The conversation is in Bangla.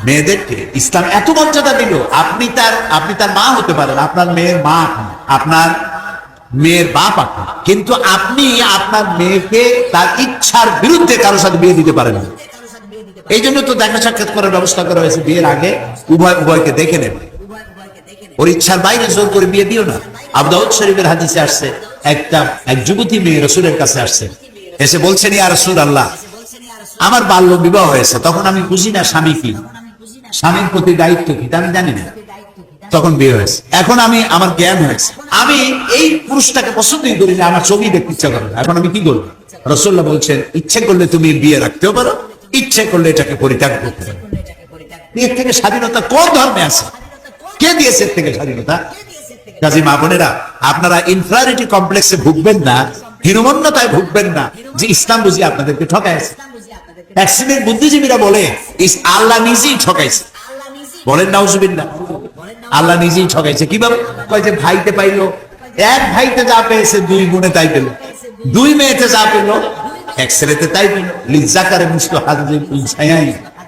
মেয়েদেরকে ইসলাম এত মর্যাদা দিল, আপনি তার মা হতে পারেন, আপনার মেয়ের মা আপনি, আপনার মেয়ের বাপ আপনি, কিন্তু আপনি আপনার মেয়েকে তার ইচ্ছার বিরুদ্ধে কারোর সাথে বিয়ে দিতে পারেন না। এই জন্য তো দেখা সাক্ষাৎ করার ব্যবস্থা করা হয়েছে, বিয়ের আগে উভয়কে দেখে নেবে, ওর ইচ্ছার বাইরে জোর করে বিয়ে দিও না। আবু দাউদ শরীফের হাদিসে আসছে, এক যুবতী মেয়ে রাসূলের কাছে আসছে, এসে বলছেন, ইয়া রাসূলুল্লাহ, আমার বাল্য বিবাহ হয়েছে, তখন আমি বুঝি না স্বামী কি, স্বামীর প্রতি দায়িত্ব কি আমি জানি না, তখন বিয়ে হয়েছে, এখন আমার জ্ঞান হয়েছে, আমি এই পুরুষটাকে পছন্দই করি না, আমার ছবি দেখতে ইচ্ছা করে না, এখন আমি কি করবো? রাসূলুল্লাহ বলছেন, ইচ্ছে করলে তুমি বিয়ে রাখতেও পারো, ইচ্ছে করলে এটাকে পরিত্যাগ করতে পারো। এর থেকে স্বাধীনতা কোন ধর্মে আছে? কে দিয়েছে এর থেকে স্বাধীনতা? কাজী মা বোনেরা, আপনারা ইনফিরিয়রিটি কমপ্লেক্সে ভুগবেন না, হীনমন্যতায় ভুগবেন না যে ইসলাম বুঝি আপনাদেরকে ঠকাইছে। অ্যাক্সিডেন্ট বুদ্ধিজীবীরা বলে আল্লাহ নিজেই ঠকাইছে, বলেন নাউজুবিল্লাহ, আল্লাহ নিজেই ঠকাইছে। কিভাবে? কয় যে ভাইতে পাইলো, এক ভাইতে যা পেয়েছে দুই গুণে তাই পেল, দুই মেয়েতে যা পেল এক ছেলেতে তাই পেল। লিজ্জাকারে মুসলো হাজির